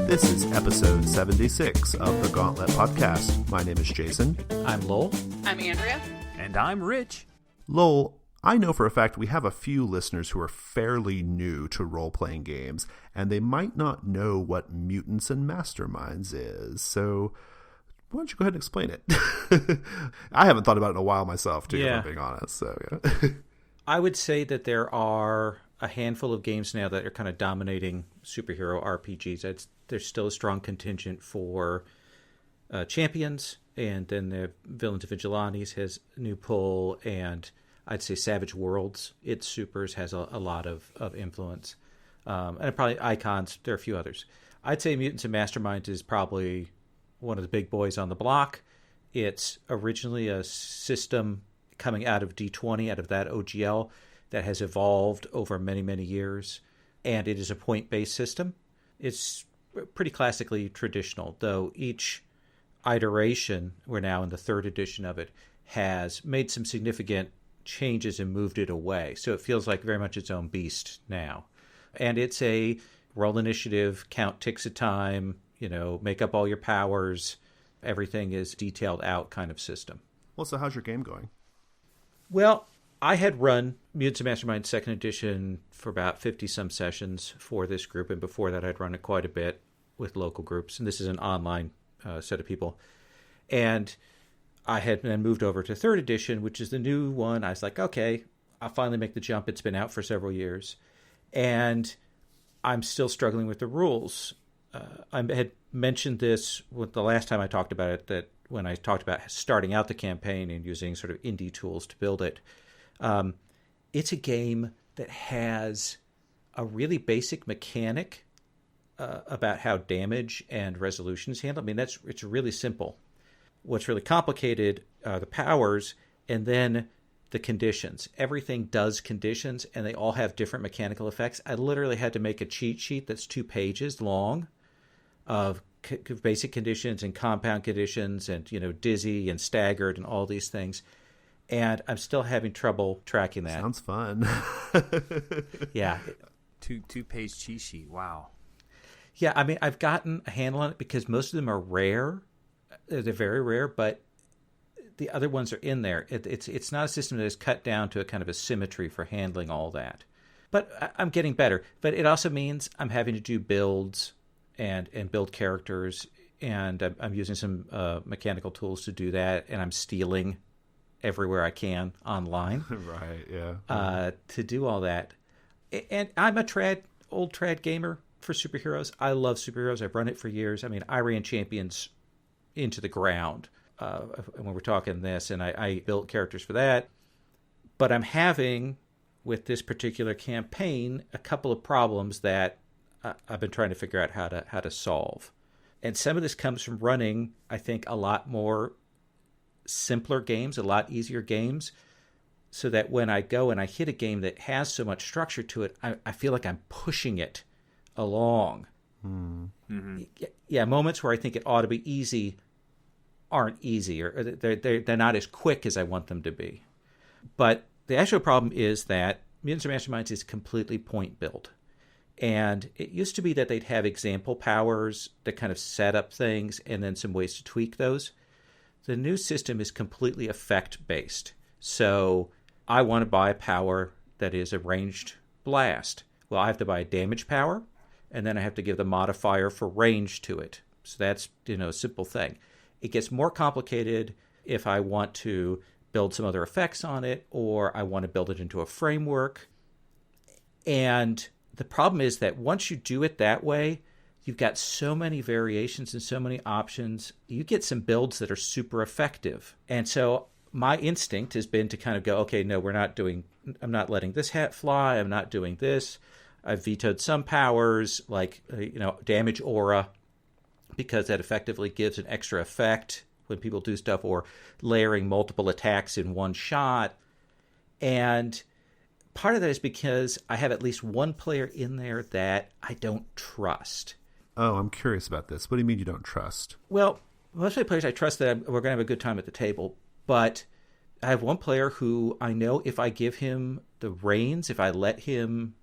This is episode 76 of the Gauntlet podcast. My name is Jason. I'm Lowell. I'm Andrea. And I'm Rich. Lowell, I know for a fact we have a few listeners who are fairly new to role-playing games, and they might not know what Mutants and Masterminds is, so why don't you go ahead and explain it? I haven't thought about it in a while myself, too, if I'm being honest. So, yeah. I would say that there are a handful of games now that are kind of dominating superhero RPGs. There's still a strong contingent for Champions, and then the Villains and Vigilantes has a new pull, and I'd say Savage Worlds, its supers, has a lot of influence. And probably Icons, there are a few others. I'd say Mutants and Masterminds is probably one of the big boys on the block. It's originally a system coming out of D20, out of that OGL, that has evolved over many, many years. And it is a point-based system. It's pretty classically traditional, though each iteration, we're now in the third edition of it, has made some significant changes and moved it away. So it feels like very much its own beast now. And it's a roll initiative, count ticks of time, make up all your powers. Everything is detailed out kind of system. Well, so how's your game going? Well, I had run Mutants and Masterminds 2nd Edition for about 50-some sessions for this group, and before that I'd run it quite a bit with local groups, and this is an online set of people. And I had then moved over to 3rd Edition, which is the new one. I was like, okay, I'll finally make the jump. It's been out for several years. And I'm still struggling with the rules. I had mentioned this with the last time I talked about it, that when I talked about starting out the campaign and using sort of indie tools to build it. It's a game that has a really basic mechanic about how damage and resolution is handled. I mean, it's really simple. What's really complicated are the powers and then the conditions. Everything does conditions, and they all have different mechanical effects. I literally had to make a cheat sheet that's 2 pages long of basic conditions and compound conditions and, dizzy and staggered and all these things. And I'm still having trouble tracking that. Sounds fun. Yeah. Two-page cheat sheet. Wow. Yeah, I mean, I've gotten a handle on it because most of them are rare. They're very rare, but the other ones are in there. It's not a system that is cut down to a kind of a symmetry for handling all that. But I'm getting better. But it also means I'm having to do builds and build characters, and I'm using some mechanical tools to do that, and I'm stealing everywhere I can online. Right, yeah. To do all that. And I'm old trad gamer for superheroes. I love superheroes. I've run it for years. I mean, I ran Champions into the ground when we're talking this, and I built characters for that. But I'm having, with this particular campaign, a couple of problems that I've been trying to figure out how to solve. And some of this comes from running, I think, a lot more simpler games, a lot easier games, so that when I go and I hit a game that has so much structure to it, I feel like I'm pushing it along. Mm-hmm. Yeah, moments where I think it ought to be easy aren't easy, or they're not as quick as I want them to be. But the actual problem is that Mutants and Masterminds is completely point built. And it used to be that they'd have example powers that kind of set up things and then some ways to tweak those. The new system is completely effect-based. So I want to buy a power that is a ranged blast. Well, I have to buy a damage power, and then I have to give the modifier for range to it. So that's, a simple thing. It gets more complicated if I want to build some other effects on it, or I want to build it into a framework. And the problem is that once you do it that way, you've got so many variations and so many options. You get some builds that are super effective. And so my instinct has been to kind of go, okay, no, I'm not letting this hat fly. I'm not doing this. I've vetoed some powers like, damage aura, because that effectively gives an extra effect when people do stuff, or layering multiple attacks in one shot. And part of that is because I have at least one player in there that I don't trust. Oh, I'm curious about this. What do you mean you don't trust? Well, most of my players I trust that we're going to have a good time at the table, but I have one player who I know if I give him the reins, if I let him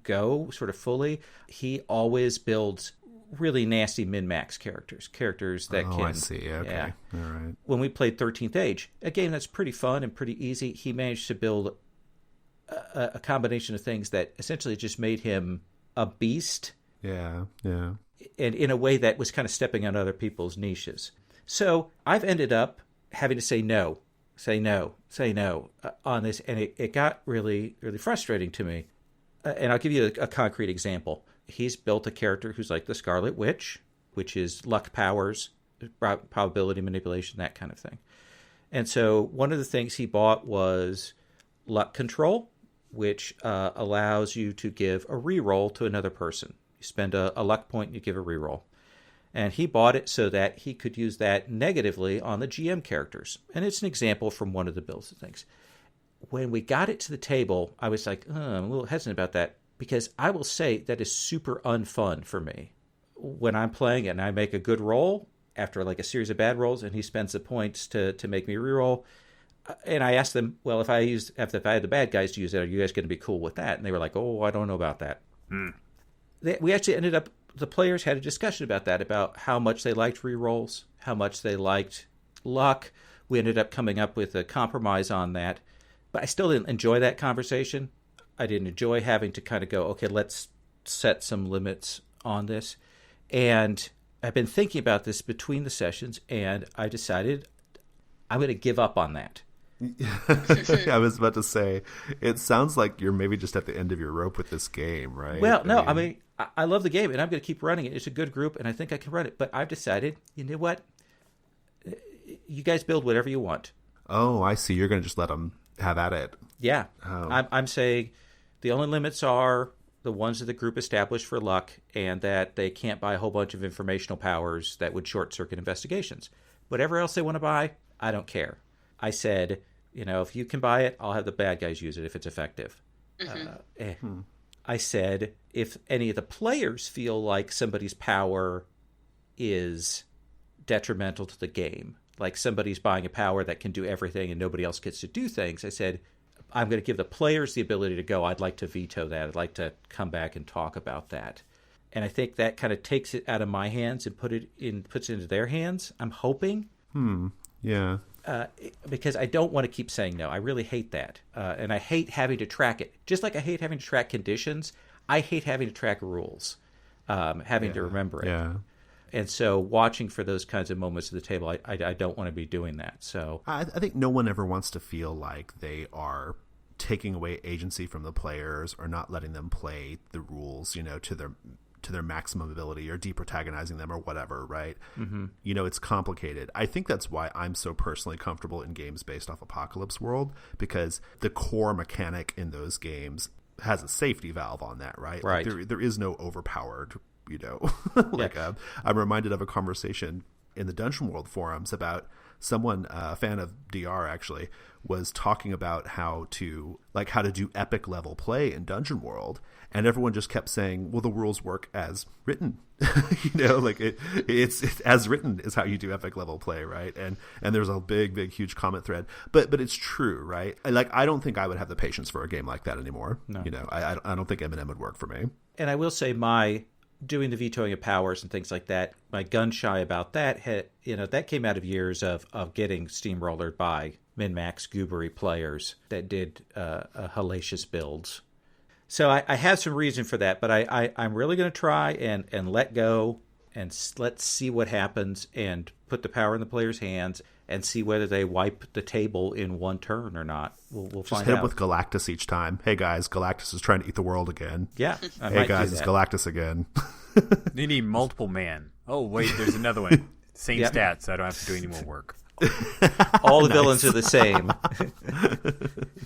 go sort of fully, he always builds really nasty min-max characters that can... I see. Okay. Yeah. All right. When we played 13th Age, a game that's pretty fun and pretty easy, he managed to build a combination of things that essentially just made him a beast. Yeah. And in a way that was kind of stepping on other people's niches. So I've ended up having to say no on this, and it got really, really frustrating to me. And I'll give you a concrete example. He's built a character who's like the Scarlet Witch, which is luck powers, probability manipulation, that kind of thing. And so one of the things he bought was luck control, which allows you to give a reroll to another person. You spend a luck point and you give a reroll. And he bought it so that he could use that negatively on the GM characters. And it's an example from one of the builds of things. When we got it to the table, I was like, I'm a little hesitant about that, because I will say that is super unfun for me. When I'm playing and I make a good roll after like a series of bad rolls, and he spends the points to make me reroll, and I asked them, well, if I had the bad guys to use it, are you guys going to be cool with that? And they were like, oh, I don't know about that. We actually ended up, the players had a discussion about that, about how much they liked rerolls, how much they liked luck. We ended up coming up with a compromise on that. But I still didn't enjoy that conversation. I didn't enjoy having to kind of go, okay, let's set some limits on this. And I've been thinking about this between the sessions, and I decided I'm going to give up on that. I was about to say, it sounds like you're maybe just at the end of your rope with this game, right? Well, no, I mean, I love the game, and I'm going to keep running it. It's a good group, and I think I can run it. But I've decided, you know what? You guys build whatever you want. Oh, I see. You're going to just let them have at it. Yeah. Oh. I'm saying the only limits are the ones that the group established for luck, and that they can't buy a whole bunch of informational powers that would short-circuit investigations. Whatever else they want to buy, I don't care. I said, if you can buy it, I'll have the bad guys use it if it's effective. I said, if any of the players feel like somebody's power is detrimental to the game, like somebody's buying a power that can do everything and nobody else gets to do things, I said, I'm going to give the players the ability to go, I'd like to veto that. I'd like to come back and talk about that. And I think that kind of takes it out of my hands and puts it into their hands, I'm hoping. Yeah. Because I don't want to keep saying no. I really hate that. And I hate having to track it. Just like I hate having to track conditions, I hate having to track rules, having to remember it. Yeah. And so watching for those kinds of moments at the table, I don't want to be doing that. So I think no one ever wants to feel like they are taking away agency from the players or not letting them play the rules, to their maximum ability, or deprotagonizing them or whatever, right? Mm-hmm. It's complicated. I think that's why I'm so personally comfortable in games based off Apocalypse World, because the core mechanic in those games has a safety valve on that, right? Right. Like there is no overpowered, I'm reminded of a conversation in the Dungeon World forums about someone, a fan of DR actually, was talking about how to do epic level play in Dungeon World, and everyone just kept saying, well, the rules work as written. It's as written is how you do epic level play, right? And there's a big huge comment thread, but it's true, right? I don't think I would have the patience for a game like that anymore. No. I don't think M&M would work for me. And I will say, my doing the vetoing of powers and things like that, my gun shy about that that came out of years of getting steamrollered by min-max goobery players that did hellacious builds. So I have some reason for that, but I'm really going to try and let go, and let's see what happens, and put the power in the players' hands and see whether they wipe the table in one turn or not. We'll just find out. Hit up with Galactus each time. Hey guys, Galactus is trying to eat the world again. Yeah. Hey guys, it's Galactus again. You need multiple man. Oh wait, there's another one. Same stats. I don't have to do any more work. All the villains are the same.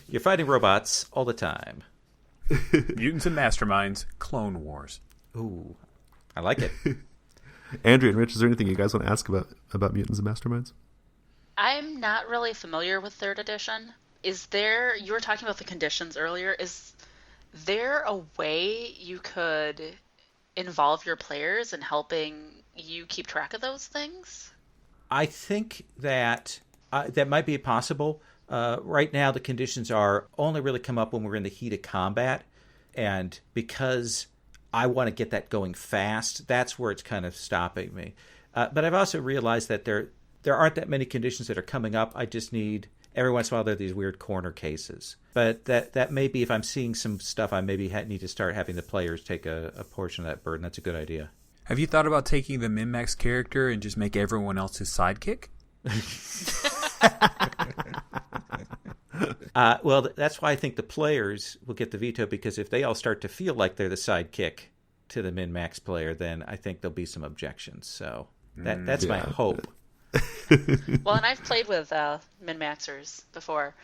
You're fighting robots all the time. Mutants and Masterminds, Clone Wars. Ooh, I like it. Andrea and Rich, is there anything you guys want to ask about Mutants and Masterminds? I'm not really familiar with 3rd edition. You were talking about the conditions earlier, is there a way you could involve your players in helping you keep track of those things? I think that that might be possible. Right now, the conditions are only really come up when we're in the heat of combat. And because I want to get that going fast. That's where it's kind of stopping me. But I've also realized that there aren't that many conditions that are coming up. I just need, every once in a while, there are these weird corner cases. But that may be, if I'm seeing some stuff, I maybe need to start having the players take a portion of that burden. That's a good idea. Have you thought about taking the min-max character and just make everyone else his sidekick? Well, that's why I think the players will get the veto, because if they all start to feel like they're the sidekick to the min-max player, then I think there'll be some objections. So that's my hope. Well, and I've played with min-maxers before.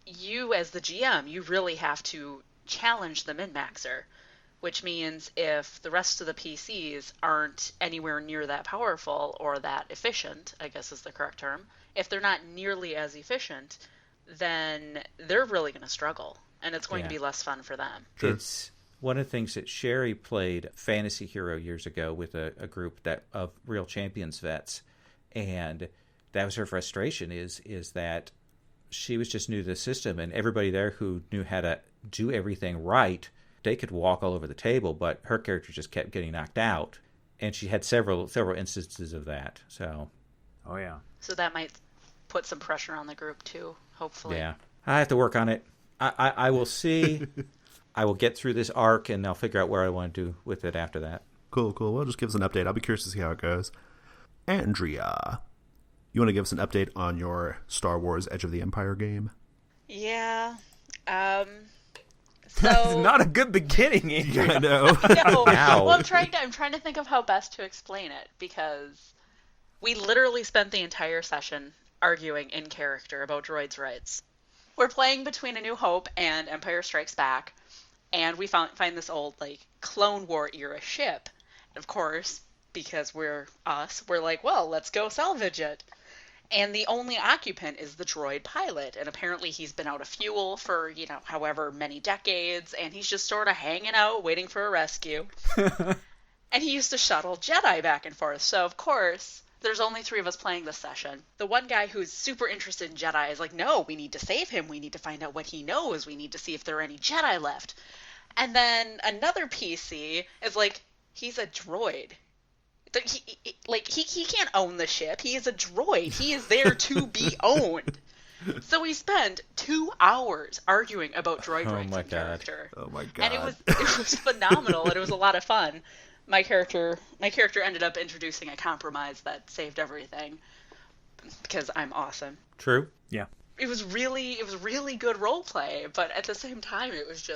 You, as the GM, you really have to challenge the min-maxer, which means if the rest of the PCs aren't anywhere near that powerful or that efficient, I guess is the correct term, if they're not nearly as efficient, then they're really going to struggle, and it's going to be less fun for them. Sure. It's one of the things that Sherry played Fantasy Hero years ago with a group of real champions vets, and that was her frustration, is that she was just new to the system, and everybody there who knew how to do everything right, they could walk all over the table, but her character just kept getting knocked out, and she had several instances of that. So, so that might put some pressure on the group too, hopefully. Yeah, I have to work on it. I will see. I will get through this arc, and I'll figure out where I want to do with it after that. Cool. Well, just give us an update. I'll be curious to see how it goes. Andrea, you want to give us an update on your Star Wars Edge of the Empire game? Yeah. That's not a good beginning, Andrea. I know. No. Well, I'm trying to think of how best to explain it, because we literally spent the entire session arguing in character about droids' rights. We're playing between A New Hope and Empire Strikes Back, and we find this old, Clone War era ship. And of course, because we're like, well, let's go salvage it. And the only occupant is the droid pilot, and apparently he's been out of fuel for, however many decades, and he's just sort of hanging out, waiting for a rescue. And he used to shuttle Jedi back and forth, so of course, there's only 3 of us playing this session. The one guy who's super interested in Jedi is like, no, we need to save him, we need to find out what he knows, we need to see if there are any Jedi left. And then another PC is like, he's a droid. He can't own the ship. He is a droid. He is there to be owned. So we spent 2 hours arguing about droid rights and character. Oh my god! And it was phenomenal, and it was a lot of fun. My character ended up introducing a compromise that saved everything, because I'm awesome. True. Yeah. It was really good role play, but at the same time, it was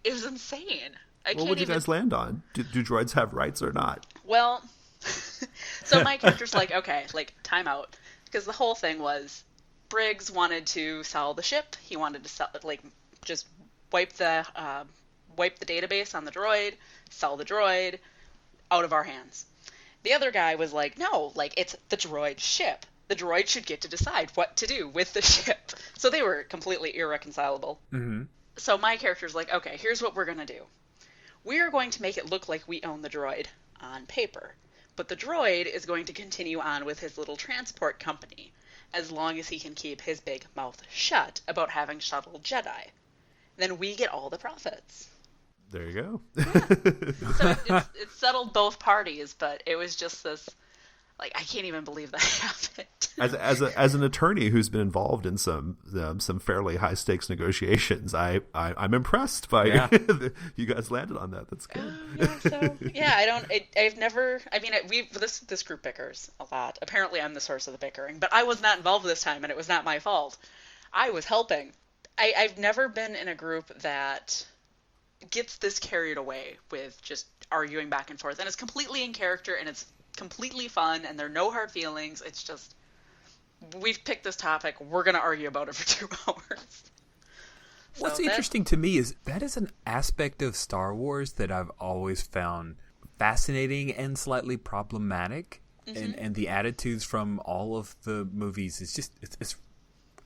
insane. What would you guys land on? Do droids have rights or not? Well, so my character's like, okay, time out. Because the whole thing was, Briggs wanted to sell the ship. He wanted to just wipe the database on the droid, sell the droid, out of our hands. The other guy was like, no, it's the droid ship. The droid should get to decide what to do with the ship. So they were completely irreconcilable. Mm-hmm. So my character's like, okay, here's what we're going to do. We are going to make it look like we own the droid on paper. But the droid is going to continue on with his little transport company, as long as he can keep his big mouth shut about having shuttled Jedi. Then we get all the profits. There you go. Yeah. So it settled both parties, but it was just this, I can't even believe that happened. As an attorney who's been involved in some fairly high stakes negotiations, I'm impressed by you guys landed on that. That's good. I've never. I mean, this group bickers a lot. Apparently, I'm the source of the bickering, but I was not involved this time, and it was not my fault. I was helping. I've never been in a group that gets this carried away with just arguing back and forth, and it's completely in character, and it's completely fun, and there are no hard feelings. It's just, we've picked this topic, we're going to argue about it for 2 hours. What's interesting to me is that is an aspect of Star Wars that I've always found fascinating and slightly problematic. Mm-hmm. And the attitudes from all of the movies is just, it's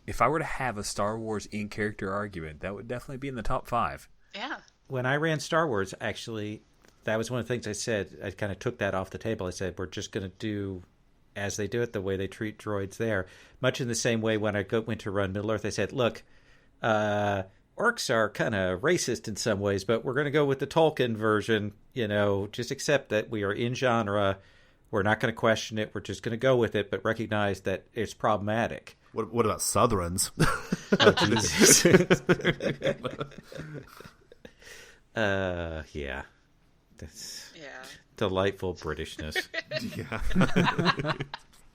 if I were to have a Star Wars in-character argument, that would definitely be in the top 5. Yeah. When I ran Star Wars, actually, that was one of the things I said. I kind of took that off the table. I said, we're just going to do as they do it, the way they treat droids there. Much in the same way when I went to run Middle-earth, I said, look, orcs are kind of racist in some ways, but we're going to go with the Tolkien version. Just accept that we are in genre. We're not going to question it. We're just going to go with it, but recognize that it's problematic. What about Southrons? Oh, Jesus. Yeah. That's delightful Britishness. Yeah.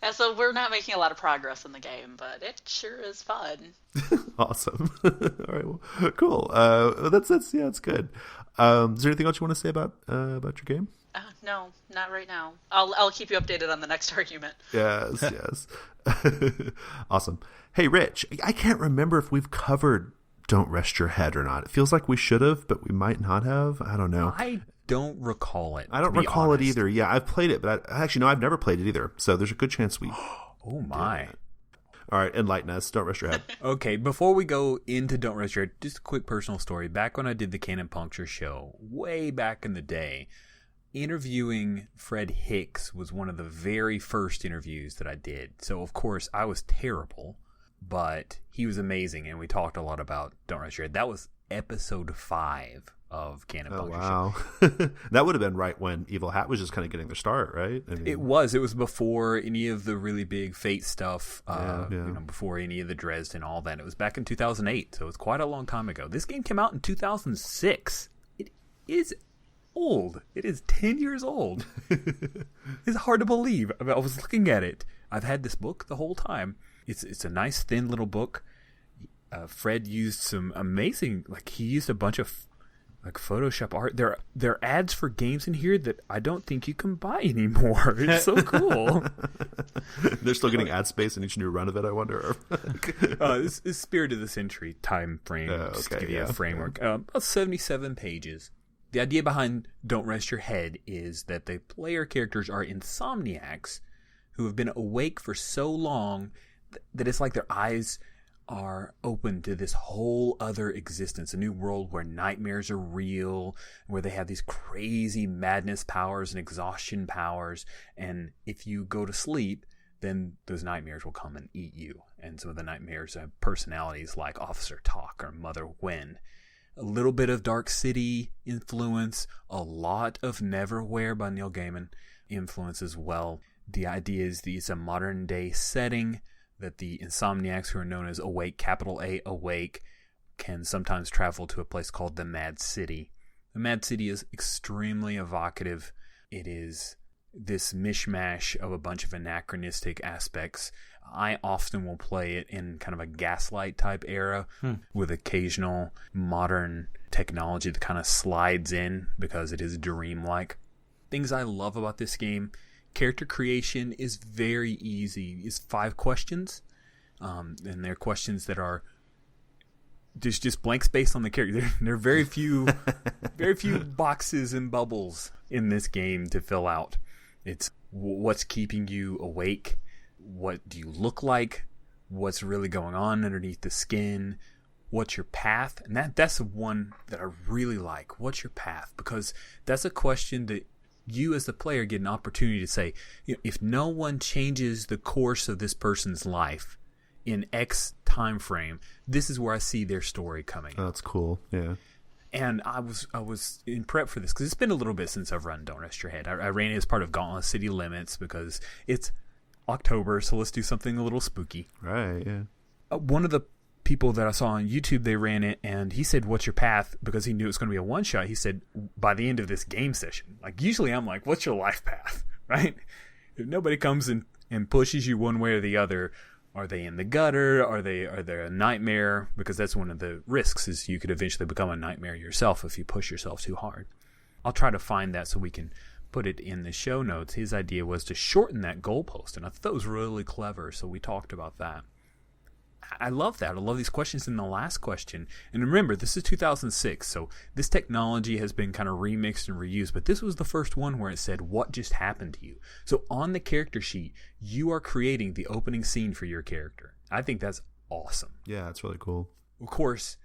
Yeah, so we're not making a lot of progress in the game, but it sure is fun. Awesome. All right, well, cool. That's good. Is there anything else you want to say about your game? No, not right now. I'll keep you updated on the next argument. Yes. Awesome. Hey, Rich, I can't remember if we've covered Don't Rest Your Head or not. It feels like we should have, but we might not have. I don't know. I don't recall it. I don't recall it either. Yeah, I've played it, but I've never played it either. So there's a good chance we. Oh my! All right, enlighten us. Don't rest your head. Okay, before we go into Don't Rest Your Head, just a quick personal story. Back when I did the Cannon Puncture show, way back in the day, interviewing Fred Hicks was one of the very first interviews that I did. So of course I was terrible, but he was amazing, and we talked a lot about Don't Rest Your Head. That was episode 5 of Cannon Puncture. Wow. That would have been right when Evil Hat was just kind of getting their start, right? I mean, it was before any of the really big Fate stuff, yeah. Before any of the Dresden, all that. It was back in 2008, so it's quite a long time ago. This game came out in 2006. It is old. It is 10 years old. It's hard to believe. I was looking at it. I've had this book the whole time. It's a nice thin little book. Fred used some amazing, he used a bunch of Photoshop art. There are ads for games in here that I don't think you can buy anymore. It's so cool. They're still getting ad space in each new run of it, I wonder. This is Spirit of the Century time frame. Just to give you a framework. About 77 pages. The idea behind Don't Rest Your Head is that the player characters are insomniacs who have been awake for so long that it's like their eyes are open to this whole other existence, a new world where nightmares are real, where they have these crazy madness powers and exhaustion powers, and if you go to sleep, then those nightmares will come and eat you. And some of the nightmares have personalities like Officer Talk or Mother Gwen. A little bit of Dark City influence, a lot of Neverwhere by Neil Gaiman influence as well. The idea is it's a modern day setting, that the insomniacs, who are known as Awake, capital A, Awake, can sometimes travel to a place called the Mad City. The Mad City is extremely evocative. It is this mishmash of a bunch of anachronistic aspects. I often will play it in kind of a Gaslight type era with occasional modern technology that kind of slides in because it is dreamlike. Things I love about this game: character creation is very easy. It's 5 questions, and they're questions that are just blank space on the character. There are very few boxes and bubbles in this game to fill out. It's what's keeping you awake, what do you look like, what's really going on underneath the skin, what's your path, and that's the one that I really like. What's your path? Because that's a question that you as the player get an opportunity to say, if no one changes the course of this person's life in X time frame, this is where I see their story coming. Oh, that's cool. Yeah. And I was in prep for this because it's been a little bit since I've run Don't Rest Your Head. I ran it as part of Gauntlet City Limits because it's October, so let's do something a little spooky. Right, yeah. One of the people that I saw on YouTube, they ran it, and he said, what's your path? Because he knew it was going to be a one-shot. He said, by the end of this game session. Usually I'm like, what's your life path? Right? If nobody comes and pushes you one way or the other, are they in the gutter? Are they a nightmare? Because that's one of the risks, is you could eventually become a nightmare yourself if you push yourself too hard. I'll try to find that so we can put it in the show notes. His idea was to shorten that goalpost, and I thought that was really clever, so we talked about that. I love that. I love these questions in the last question. And remember, this is 2006, so this technology has been kind of remixed and reused, but this was the first one where it said, what just happened to you? So on the character sheet, you are creating the opening scene for your character. I think that's awesome. Yeah, that's really cool. Of course,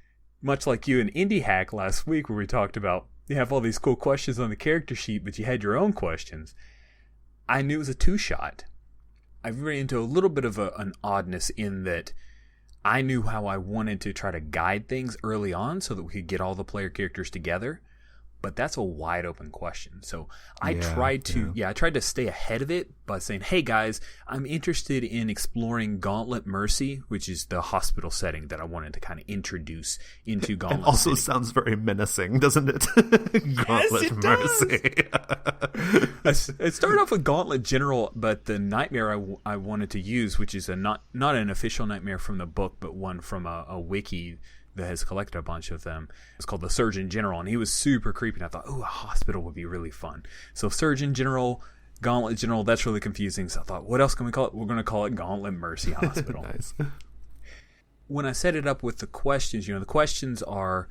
much like you in Indie Hack last week where we talked about you have all these cool questions on the character sheet, but you had your own questions. I knew it was a 2-shot. I've run into a little bit of an oddness in that I knew how I wanted to try to guide things early on so that we could get all the player characters together. But that's a wide open question. So I tried to stay ahead of it by saying, hey guys, I'm interested in exploring Gauntlet Mercy, which is the hospital setting that I wanted to kind of introduce into Gauntlet. It also sounds very menacing, doesn't it? Gauntlet Mercy. It started off with Gauntlet General, but the nightmare I wanted to use, which is not an official nightmare from the book, but one from a wiki that has collected a bunch of them. It's called the Surgeon General, and he was super creepy. And I thought, a hospital would be really fun. So Surgeon General, Gauntlet General, that's really confusing. So I thought, what else can we call it? We're going to call it Gauntlet Mercy Hospital. Nice. When I set it up with the questions, the questions are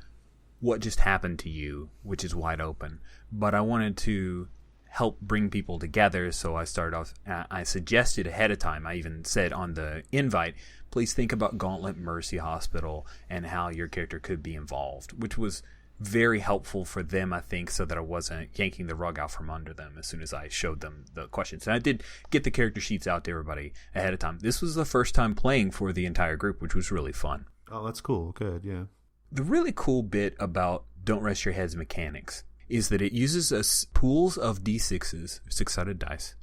what just happened to you, which is wide open. But I wanted to help bring people together, so I started off, I suggested ahead of time, I even said on the invite, please think about Gauntlet Mercy Hospital and how your character could be involved, which was very helpful for them, I think, so that I wasn't yanking the rug out from under them as soon as I showed them the questions. And I did get the character sheets out to everybody ahead of time. This was the first time playing for the entire group, which was really fun. Oh, that's cool. Good, yeah. The really cool bit about Don't Rest Your Head's mechanics is that it uses pools of D6s, 6-sided dice,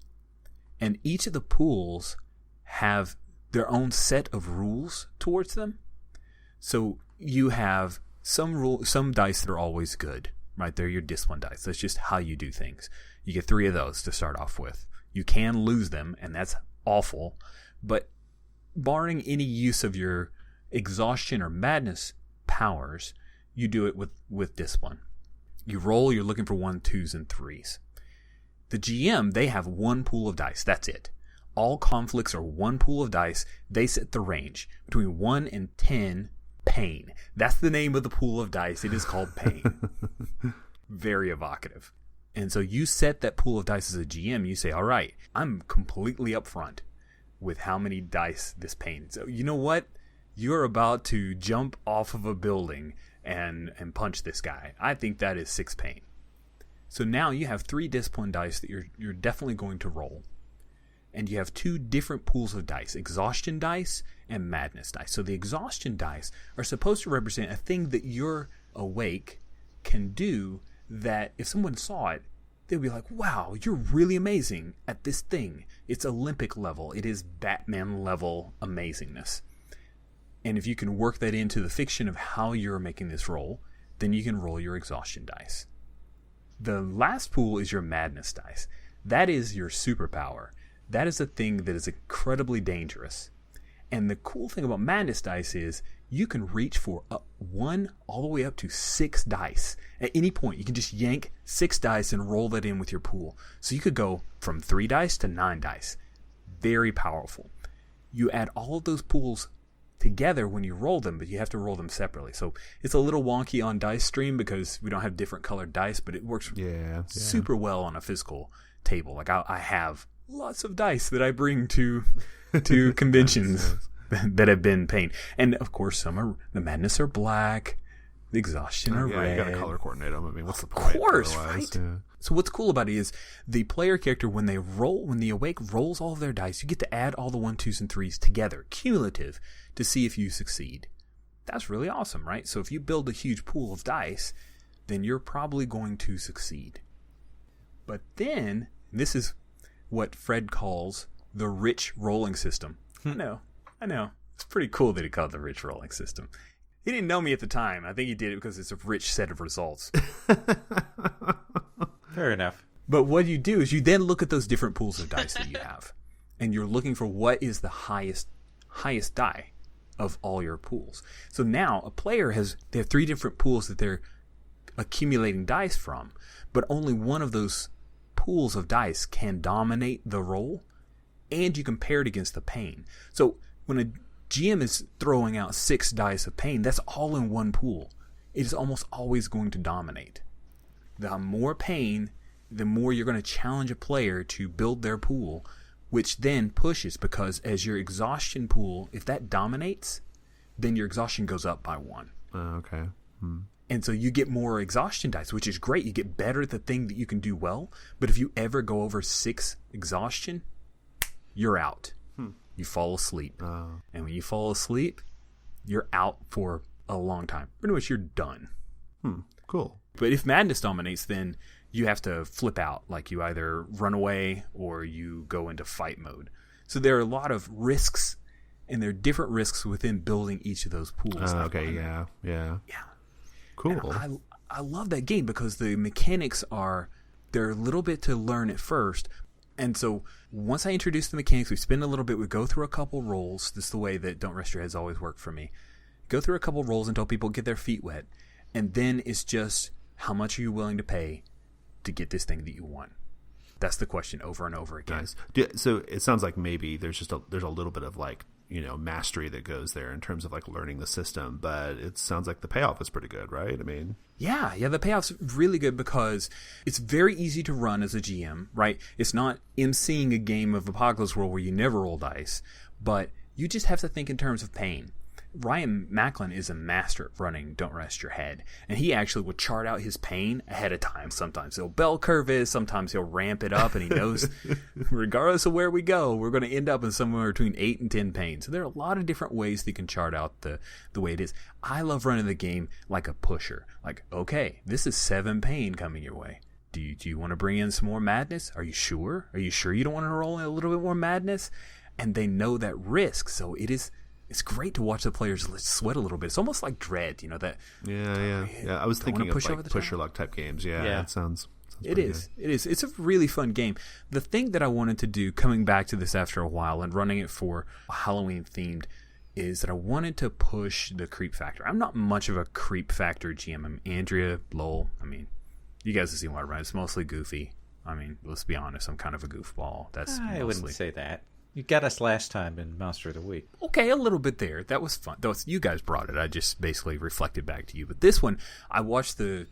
and each of the pools have their own set of rules towards them. So you have some dice that are always good, right? They're your discipline dice. That's just how you do things. You get 3 of those to start off with. You can lose them, and that's awful, but barring any use of your exhaustion or madness powers, you do it with discipline. You roll, you're looking for 1s, 2s, and 3s. The GM, they have 1 pool of dice. That's it. All conflicts are 1 pool of dice. They set the range between 1 and 10 pain. That's the name of the pool of dice. It is called pain. Very evocative. And so you set that pool of dice as a GM. You say, all right, I'm completely upfront with how many dice this pain. So you know what? You're about to jump off of a building and punch this guy. I think that is 6 pain. So now you have 3 discipline dice that you're definitely going to roll. And you have 2 different pools of dice, exhaustion dice and madness dice. So the exhaustion dice are supposed to represent a thing that you're awake can do that if someone saw it, they'd be like, wow, you're really amazing at this thing. It's Olympic level. It is Batman level amazingness. And if you can work that into the fiction of how you're making this roll, then you can roll your exhaustion dice. The last pool is your madness dice. That is your superpower. That is a thing that is incredibly dangerous. And the cool thing about madness dice is you can reach for 1 all the way up to 6 dice. At any point, you can just yank 6 dice and roll that in with your pool. So you could go from 3 dice to 9 dice. Very powerful. You add all of those pools together when you roll them, but you have to roll them separately. So it's a little wonky on Dice Stream because we don't have different colored dice, but it works super well on a physical table. Like I have lots of dice that I bring to conventions that have been pain. And of course, the madness are black, the exhaustion are red. You gotta color coordinate them. I mean, what's the point? Of course, otherwise? right? Yeah. So what's cool about it is the player character, when the awake rolls all of their dice, you get to add all the 1s, 2s, and 3s together, cumulative, to see if you succeed. That's really awesome, right? So if you build a huge pool of dice, then you're probably going to succeed. But then, this is what Fred calls the rich rolling system. I know. It's pretty cool that he called it the rich rolling system. He didn't know me at the time. I think he did it because it's a rich set of results. Fair enough. But what you do is you then look at those different pools of dice that you have, and you're looking for what is the highest die of all your pools. So now a player they have 3 different pools that they're accumulating dice from, but only one of those pools of dice can dominate the roll, and you compare it against the pain. So when a GM is throwing out 6 dice of pain, that's all in one pool. It is almost always going to dominate. The more pain, the more you're going to challenge a player to build their pool, which then pushes, because as your exhaustion pool, if that dominates, then your exhaustion goes up by 1. Okay. And so you get more exhaustion dice, which is great. You get better at the thing that you can do well. But if you ever go over 6 exhaustion, you're out. You fall asleep. And when you fall asleep, you're out for a long time. Pretty much you're done. Cool. But if madness dominates, then you have to flip out. Like you either run away or you go into fight mode. So there are a lot of risks, and there are different risks within building each of those pools. Okay, yeah. Cool. And I love that game because the mechanics they're a little bit to learn at first. And so once I introduce the mechanics, we spend a little bit, we go through a couple rolls. This is the way that Don't Rest Your Head's always worked for me. Go through a couple rolls until people get their feet wet. And then it's just, how much are you willing to pay to get this thing that you want? That's the question over and over again. Nice. So it sounds like maybe there's a little bit of like, mastery that goes there in terms of like learning the system, but it sounds like the payoff is pretty good, right? I mean, yeah, the payoff's really good because it's very easy to run as a GM, right? It's not emceeing a game of Apocalypse World where you never roll dice, but you just have to think in terms of pain. Ryan Macklin is a master at running Don't Rest Your Head, and he actually will chart out his pain ahead of time. Sometimes he'll bell curve it, sometimes he'll ramp it up, and he knows regardless of where we go, we're going to end up in somewhere between 8 and 10 pain. So there are a lot of different ways that you can chart out the way it is. I love running the game like a pusher. Like, okay, this is 7 pain coming your way. Do you want to bring in some more madness? Are you sure? Are you sure you don't want to roll in a little bit more madness? And they know that risk, so it's great to watch the players sweat a little bit. It's almost like Dread, that. Yeah. I was thinking of like push your luck type games. Yeah. It sounds it is. Good. It is. It's a really fun game. The thing that I wanted to do, coming back to this after a while and running it for Halloween themed, is that I wanted to push the creep factor. I'm not much of a creep factor GM. I'm Andrea, Lowell. I mean, you guys have seen what I run. It's mostly goofy. I mean, let's be honest. I'm kind of a goofball. I wouldn't say that. You got us last time in Monster of the Week. Okay, a little bit there. That was fun. You guys brought it. I just basically reflected back to you. But this one, I watched and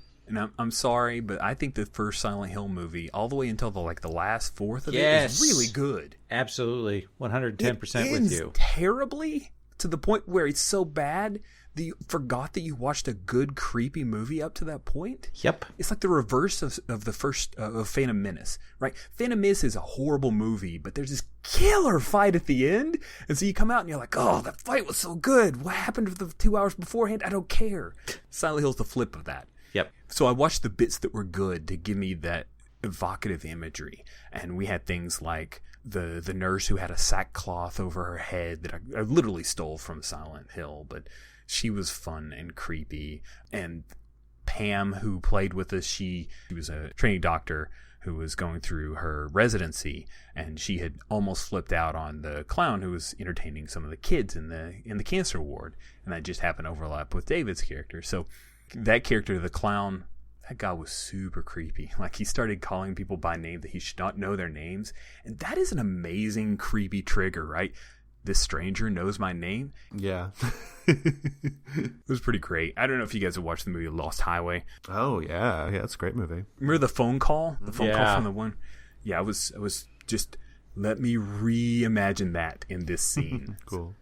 I'm sorry, but I think the first Silent Hill movie, all the way until the last fourth of it, is really good. Absolutely. 110% with you. Terribly, to the point where it's so bad that you forgot that you watched a good, creepy movie up to that point. Yep. It's like the reverse of the first, of Phantom Menace, right? Phantom Menace is a horrible movie, but there's this killer fight at the end. And so you come out and you're like, oh, that fight was so good. What happened to the 2 hours beforehand? I don't care. Silent Hill's the flip of that. Yep. So I watched the bits that were good to give me that evocative imagery. And we had things like the nurse who had a sackcloth over her head that I literally stole from Silent Hill, but she was fun and creepy. And Pam, who played with us, she was a training doctor who was going through her residency, and she had almost flipped out on the clown who was entertaining some of the kids in the cancer ward, and that just happened to overlap with David's character. So that character, the clown, that guy was super creepy. Like, he started calling people by name that he should not know their names, and that is an amazing creepy trigger, right? This stranger knows my name. Yeah. It was pretty great. I don't know if you guys have watched the movie Lost Highway. Oh, yeah. It's a great movie. Remember the phone call? The phone call from the one? Yeah, I was just, let me reimagine that in this scene. Cool.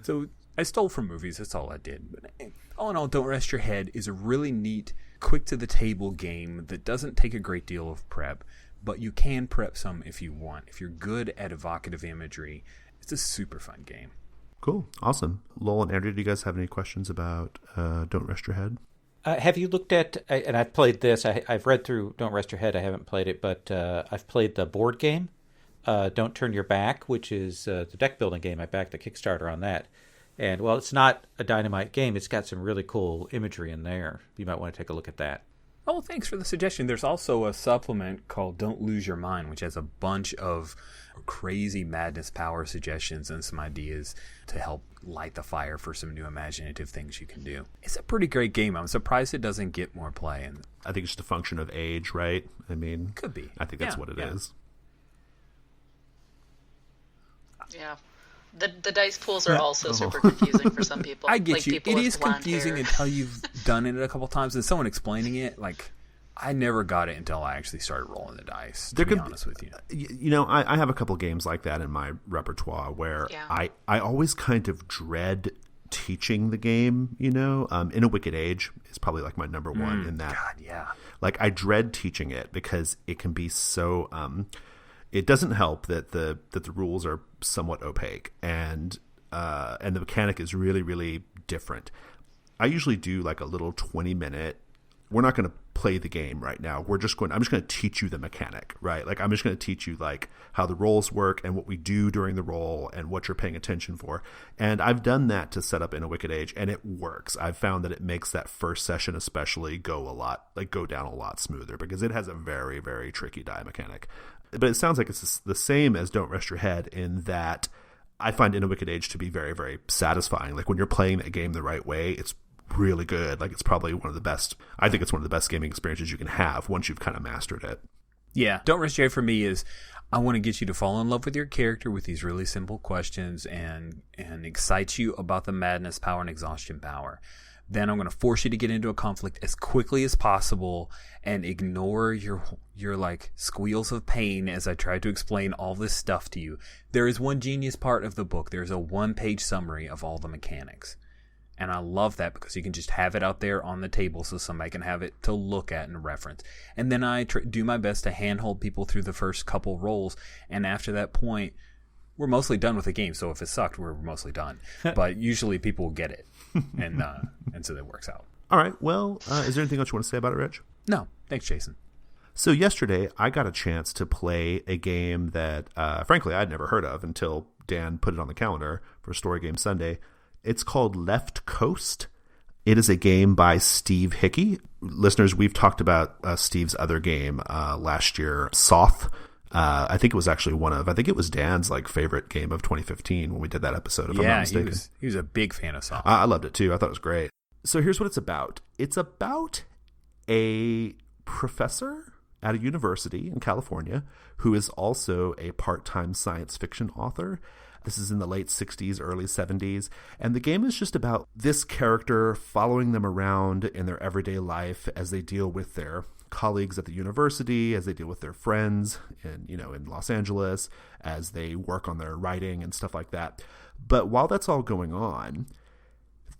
So I stole from movies. That's all I did. But all in all, Don't Rest Your Head is a really neat, quick-to-the-table game that doesn't take a great deal of prep, but you can prep some if you want. If you're good at evocative imagery, it's a super fun game. Cool. Awesome. Lowell and Andrew, do you guys have any questions about Don't Rest Your Head? Have you looked at, and I've played this, I've read through Don't Rest Your Head, I haven't played it, but I've played the board game, Don't Turn Your Back, which is the deck building game. I backed the Kickstarter on that. And, well, it's not a dynamite game. It's got some really cool imagery in there. You might want to take a look at that. Oh, thanks for the suggestion. There's also a supplement called Don't Lose Your Mind, which has a bunch of crazy madness power suggestions and some ideas to help light the fire for some new imaginative things you can do. It's a pretty great game. I'm surprised it doesn't get more play. And I think it's just a function of age, right? I mean, could be. I think that's what it is. Yeah. The dice pools are also super confusing for some people. I get like you. People it with is confusing hair. until you've done it a couple times and someone explaining it. Like, I never got it until I actually started rolling the dice, to be honest with you. You know, I have a couple games like that in my repertoire where I always kind of dread teaching the game, you know. In a Wicked Age is probably like my number one in that. God, yeah. Like, I dread teaching it because it can be so... it doesn't help that the rules are somewhat opaque, and and the mechanic is really, really different. I usually do like a little 20-minute. We're not going to play the game right now. I'm just going to teach you the mechanic, right? Like I'm just going to teach you like how the roles work and what we do during the roll and what you're paying attention for. And I've done that to set up In a Wicked Age, and it works. I've found that it makes that first session especially go down a lot smoother because it has a very, very tricky die mechanic. But it sounds like it's the same as Don't Rest Your Head in that I find In a Wicked Age to be very, very satisfying. Like when you're playing that game the right way, it's really good. Like it's probably one of the best. I think it's one of the best gaming experiences you can have once you've kind of mastered it. Yeah, Don't Rest Your Head for me is I want to get you to fall in love with your character with these really simple questions and excite you about the madness power and exhaustion power. Then I'm going to force you to get into a conflict as quickly as possible and ignore your like squeals of pain as I try to explain all this stuff to you. There is one genius part of the book. There's a 1-page summary of all the mechanics. And I love that because you can just have it out there on the table so somebody can have it to look at and reference. And then I do my best to handhold people through the first couple rolls. And after that point, we're mostly done with the game. So if it sucked, we're mostly done. But usually people will get it. And so that works out. All right. Well, is there anything else you want to say about it, Rich? No. Thanks, Jason. So yesterday, I got a chance to play a game that, frankly, I'd never heard of until Dan put it on the calendar for Story Game Sunday. It's called Left Coast. It is a game by Steve Hickey. Listeners, we've talked about Steve's other game last year, Soth. I think it was actually I think it was Dan's like favorite game of 2015 when we did that episode, if I'm not mistaken. He was a big fan of Soth. I loved it too. I thought it was great. So here's what it's about. It's about a professor at a university in California who is also a part-time science fiction author. This is in the late 60s, early 70s. And the game is just about this character following them around in their everyday life as they deal with their colleagues at the university, as they deal with their friends in Los Angeles, as they work on their writing and stuff like that. But while that's all going on,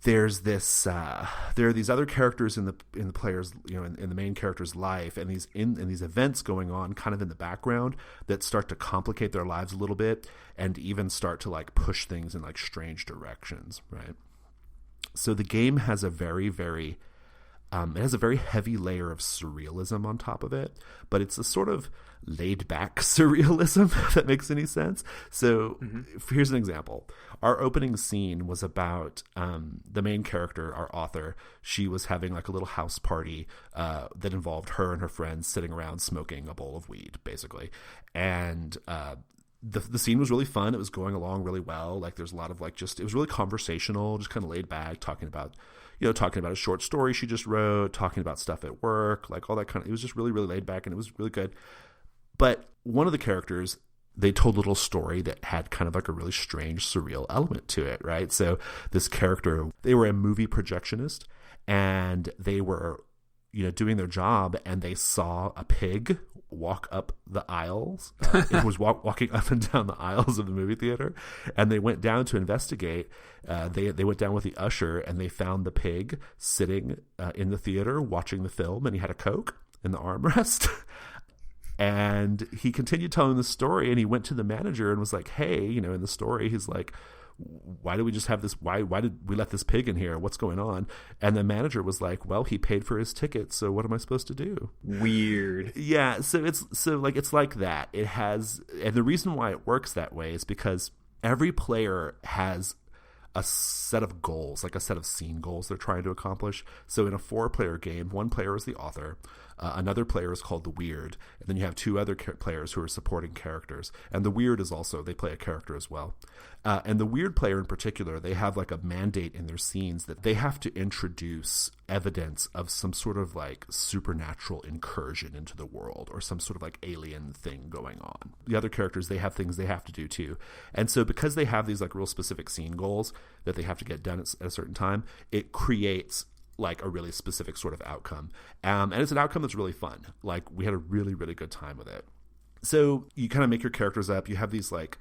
there's this there are these other characters in the player's in the main character's life, and these events going on kind of in the background that start to complicate their lives a little bit and even start to like push things in like strange directions, right? So the game has a very, very heavy layer of surrealism on top of it, but it's a sort of laid-back surrealism, if that makes any sense. So here's an example. Our opening scene was about the main character, our author. She was having like a little house party that involved her and her friends sitting around smoking a bowl of weed, basically. And the scene was really fun. It was going along really well. Like there's a lot of it was really conversational, just kind of laid back, talking about a short story she just wrote, talking about stuff at work, like all that kind of, it was just really, really laid back and it was really good. But one of the characters, they told a little story that had kind of like a really strange, surreal element to it, right? So this character, they were a movie projectionist and they were, doing their job and they saw a pig walk up the aisles. It was walking up and down the aisles of the movie theater, and they went down to investigate. They went down with the usher, and they found the pig sitting in the theater watching the film, and he had a Coke in the armrest. And he continued telling the story, and he went to the manager and was like, hey, in the story, he's like, why did we just have this? Why did we let this pig in here? What's going on? And the manager was like, well, he paid for his ticket, so what am I supposed to do? Weird. Yeah. So it's like that. It has, and the reason why it works that way is because every player has a set of goals, like a set of scene goals they're trying to accomplish. So in a 4-player game, one player is the author, another player is called the Weird, and then you have 2 other players who are supporting characters. And the Weird is also, they play a character as well. And the Weird player in particular, they have like a mandate in their scenes that they have to introduce evidence of some sort of like supernatural incursion into the world or some sort of like alien thing going on. The other characters, they have things they have to do too. And so because they have these like real specific scene goals that they have to get done at a certain time, it creates like a really specific sort of outcome. And it's an outcome that's really fun. Like we had a really, really good time with it. So you kind of make your characters up. You have this like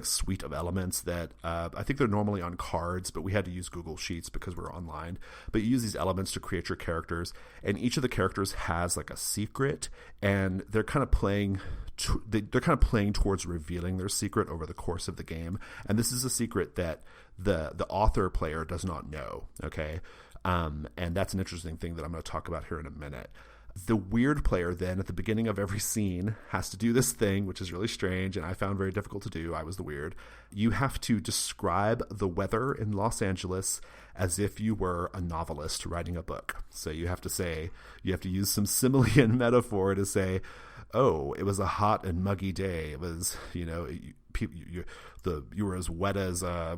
suite of elements that I think they're normally on cards, but we had to use Google Sheets because we're online. But you use these elements to create your characters, and each of the characters has like a secret, and they're kind of playing they're kind of playing towards revealing their secret over the course of the game. And this is a secret that the author player does not know. Okay. And that's an interesting thing that I'm going to talk about here in a minute. The weird player then at the beginning of every scene has to do this thing, which is really strange and I found very difficult to do. I was the weird. You have to describe the weather in Los Angeles as if you were a novelist writing a book. So you have to use some simile and metaphor to say, oh, it was a hot and muggy day. It was, you were as wet as I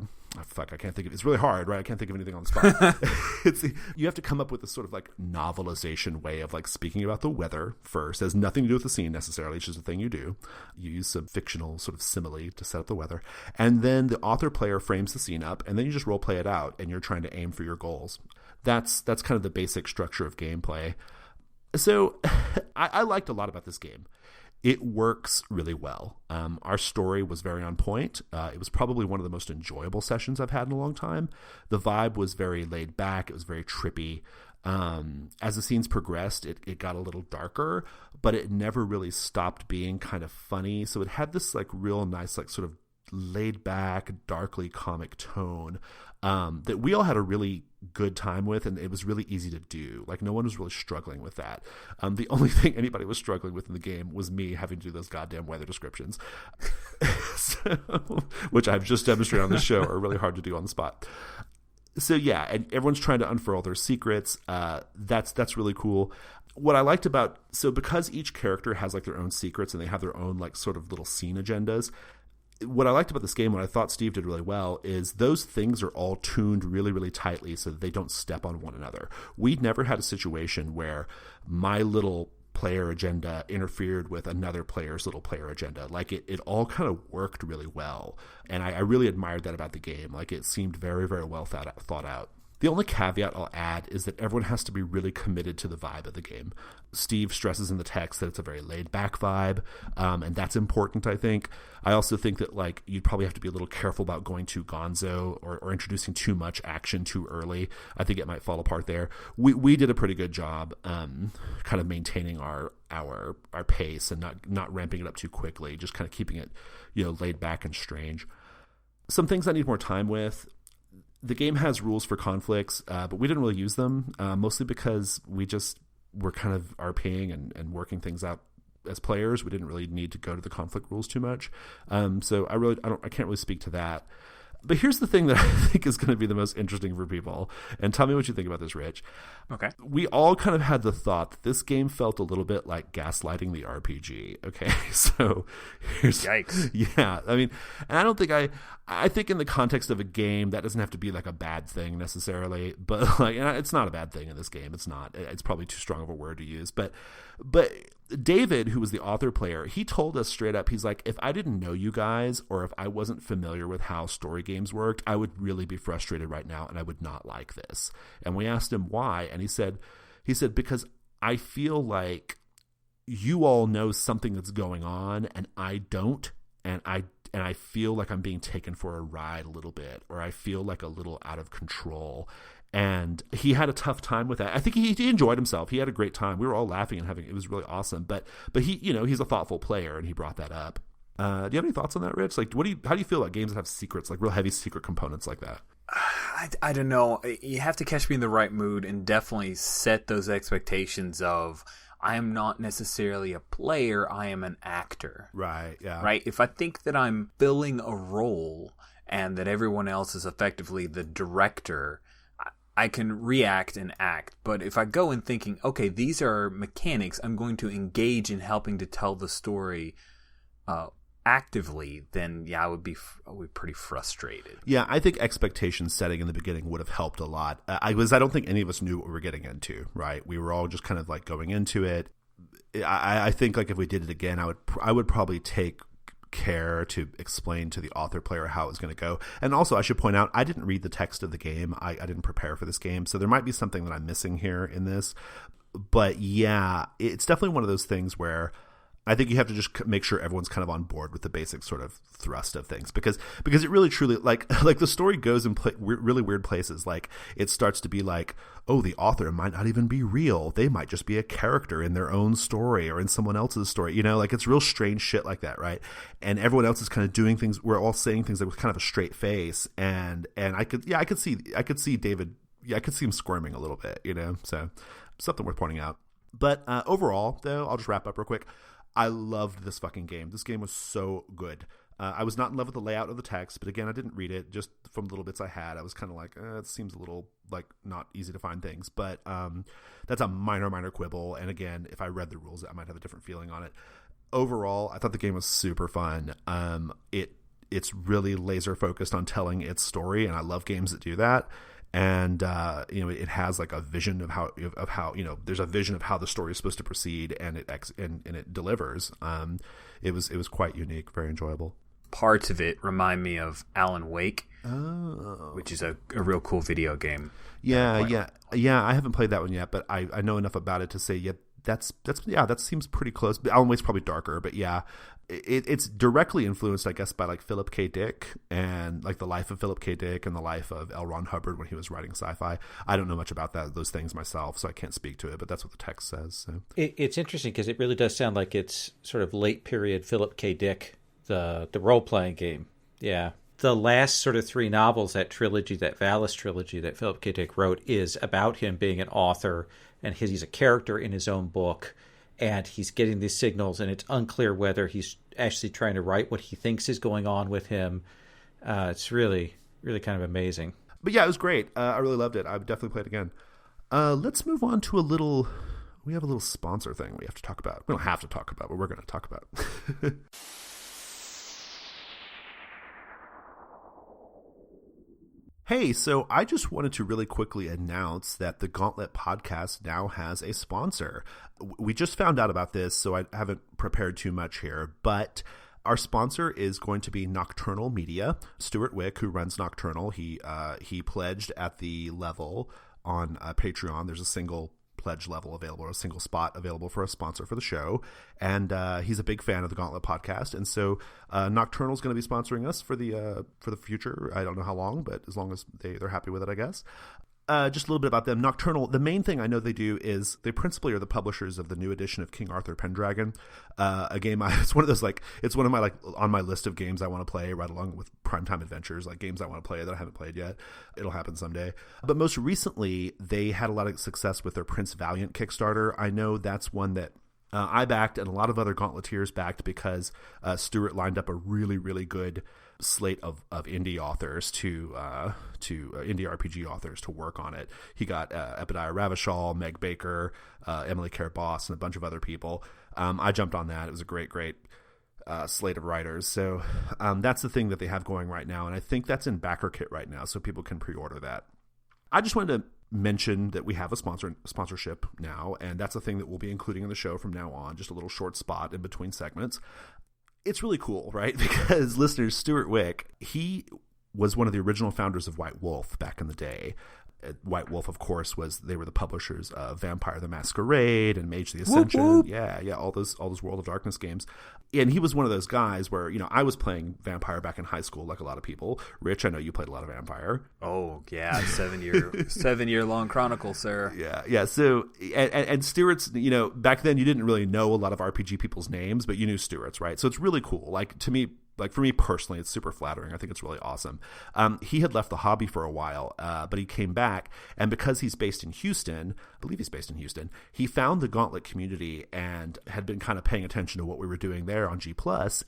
can't think of it. It's really hard, right? I can't think of anything on the spot. You have to come up with this sort of like novelization way of like speaking about the weather first. It has nothing to do with the scene necessarily. It's just a thing you do. You use some fictional sort of simile to set up the weather. And then the author player frames the scene up, and then you just role play it out, and you're trying to aim for your goals. That's kind of the basic structure of gameplay. So I liked a lot about this game. It works really well. Our story was very on point. It was probably one of the most enjoyable sessions I've had in a long time. The vibe was very laid back. It was very trippy. As the scenes progressed, it got a little darker, but it never really stopped being kind of funny. So it had this like real nice, like sort of laid back, darkly comic tone that we all had a really good time with, and it was really easy to do. Like no one was really struggling with that. The only thing anybody was struggling with in the game was me having to do those goddamn weather descriptions, which I've just demonstrated on this show are really hard to do on the spot. So yeah, and everyone's trying to unfurl their secrets. That's really cool. What I liked about, so because each character has like their own secrets and they have their own like sort of little scene agendas, what I liked about this game, what I thought Steve did really well, is those things are all tuned really, really tightly so that they don't step on one another. We'd never had a situation where my little player agenda interfered with another player's little player agenda. Like it all kind of worked really well. And I really admired that about the game. Like it seemed very, very well thought out. The only caveat I'll add is that everyone has to be really committed to the vibe of the game. Steve stresses in the text that it's a very laid-back vibe, and that's important, I think. I also think that like you'd probably have to be a little careful about going too gonzo or introducing too much action too early. I think it might fall apart there. We did a pretty good job kind of maintaining our pace and not ramping it up too quickly, just kind of keeping it laid back and strange. Some things I need more time with. The game has rules for conflicts, but we didn't really use them, mostly because we just were kind of RPing and working things out as players. We didn't really need to go to the conflict rules too much. So I can't really speak to that. But here's the thing that I think is going to be the most interesting for people. And tell me what you think about this, Rich. Okay. We all kind of had the thought that this game felt a little bit like gaslighting the RPG. Okay. So here's... Yikes. Yeah. I mean, and I don't think I think in the context of a game, that doesn't have to be like a bad thing necessarily. But like, it's not a bad thing in this game. It's not. It's probably too strong of a word to use. But David, who was the author player, he told us straight up, he's like, if I didn't know you guys or if I wasn't familiar with how story games worked, I would really be frustrated right now and I would not like this. And we asked him why, and he said because I feel like you all know something that's going on and I don't, and I feel like I'm being taken for a ride a little bit, or I feel like a little out of control. And he had a tough time with that. I think he enjoyed himself. He had a great time. We were all laughing and it was really awesome. But he, he's a thoughtful player and he brought that up. Do you have any thoughts on that, Rich? Like, how do you feel about games that have secrets, like real heavy secret components like that? I don't know. You have to catch me in the right mood and definitely set those expectations of, I am not necessarily a player, I am an actor. Right, yeah. Right? If I think that I'm filling a role and that everyone else is effectively the director, I can react and act. But if I go in thinking, okay, these are mechanics, I'm going to engage in helping to tell the story actively, then yeah, I would be pretty frustrated. Yeah, I think expectation setting in the beginning would have helped a lot. I don't think any of us knew what we were getting into, right? We were all just kind of like going into it. I think like if we did it again, I would probably take care to explain to the author player how it was going to go. And also I should point out, I didn't read the text of the game. I didn't prepare for this game, so there might be something that I'm missing here in this. But yeah, it's definitely one of those things where I think you have to just make sure everyone's kind of on board with the basic sort of thrust of things, because it really truly like the story goes in really weird places. Like it starts to be like, oh, the author might not even be real. They might just be a character in their own story or in someone else's story. You know, like it's real strange shit like that, right? And everyone else is kind of doing things. We're all saying things with kind of a straight face, and I could see David. Yeah, I could see him squirming a little bit. You know, so something worth pointing out. But overall, though, I'll just wrap up real quick. I loved this fucking game. This game was so good. I was not in love with the layout of the text, but again, I didn't read it. Just from the little bits I had, I was kind of like, it seems a little like not easy to find things. But that's a minor quibble. And again, if I read the rules, I might have a different feeling on it. Overall, I thought the game was super fun. It's really laser focused on telling its story, and I love games that do that. And it has like a vision of how there's a vision of how the story is supposed to proceed, and it delivers. It was quite unique, very enjoyable. Parts of it remind me of Alan Wake, which is a real cool video game. Yeah. I haven't played that one yet, but I know enough about it to say that seems pretty close. Alan Wake's probably darker, but yeah. It's directly influenced, I guess, by like Philip K. Dick and like the life of Philip K. Dick and the life of L. Ron Hubbard when he was writing sci-fi. I don't know much about those things myself, so I can't speak to it, but that's what the text says. So. It's interesting because it really does sound like it's sort of late period Philip K. Dick, the role-playing game. Yeah. The last sort of 3 novels, that trilogy, that Valis trilogy that Philip K. Dick wrote, is about him being an author, and he's a character in his own book. And he's getting these signals, and it's unclear whether he's actually trying to write what he thinks is going on with him. It's really, really kind of amazing. But yeah, it was great. I really loved it. I would definitely play it again. Let's move on to we have a little sponsor thing we have to talk about. We don't have to talk about, but we're going to talk about. Hey, so I just wanted to really quickly announce that the Gauntlet podcast now has a sponsor. We just found out about this, so I haven't prepared too much here, but our sponsor is going to be Nocturnal Media. Stuart Wick, who runs Nocturnal, he pledged at the level on Patreon. There's a single pledge level available, or a single spot available for a sponsor for the show, and he's a big fan of the Gauntlet podcast, and so Nocturnal is going to be sponsoring us for the future. I don't know how long, but as long as they're happy with it, I guess. Just a little bit about them. Nocturnal, the main thing I know they do is they principally are the publishers of the new edition of King Arthur Pendragon, a game it's one of those, like, it's one of my, like, on my list of games I want to play right along with Primetime Adventures, like games I want to play that I haven't played yet. It'll happen someday. But most recently, they had a lot of success with their Prince Valiant Kickstarter. I know that's one that I backed, and a lot of other Gauntleteers backed, because Stuart lined up a really, really good slate of indie authors to indie RPG authors to work on it. He got Ebediah Ravachol, Meg Baker, Emily Care Boss, and a bunch of other people. I jumped on that. It was a great slate of writers. So that's the thing that they have going right now, and I think that's in backer kit right now, so people can pre-order that. I just wanted to mention that we have a sponsorship now, and that's a thing that we'll be including in the show from now on, just a little short spot in between segments. It's really cool, right? Because listeners, Stuart Wick, he was one of the original founders of White Wolf back in the day. White Wolf, of course, they were the publishers of Vampire the Masquerade and Mage the Ascension. Whoop, whoop. Yeah, all those World of Darkness games. And he was one of those guys where, I was playing Vampire back in high school, like a lot of people. Rich, I know you played a lot of Vampire. Oh yeah, 7-year long Chronicles, sir. Yeah. So and Stuart's, back then you didn't really know a lot of RPG people's names, but you knew Stuart's, right? So it's really cool. Like, to me, like, for me personally, it's super flattering. I think it's really awesome. He had left the hobby for a while, but he came back, and because he's based in Houston, I believe he's based in Houston, he found the Gauntlet community and had been kind of paying attention to what we were doing there on G+,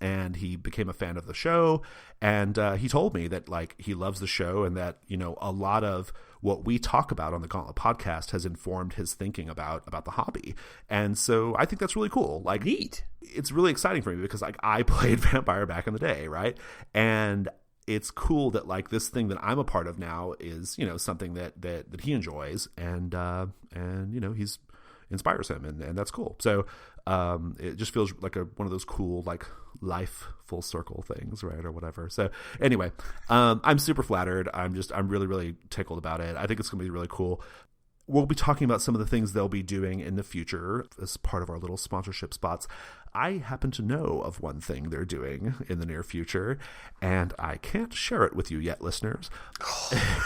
and he became a fan of the show, and he told me that, like, he loves the show, and that, a lot of what we talk about on the Gauntlet podcast has informed his thinking about the hobby. And so I think that's really cool. Like, neat. It's really exciting for me because, like, I played Vampire back in the day, right? And it's cool that, like, this thing that I'm a part of now is, something that he enjoys, and he's inspires him, and that's cool. So it just feels like one of those cool, like, life full circle things, right, or whatever. So anyway, I'm super flattered. I'm really, really tickled about it. I think it's gonna be really cool. we'll be talking about some of the things they'll be doing in the future as part of our little sponsorship spots. I happen to know of one thing they're doing in the near future, and I can't share it with you yet, listeners.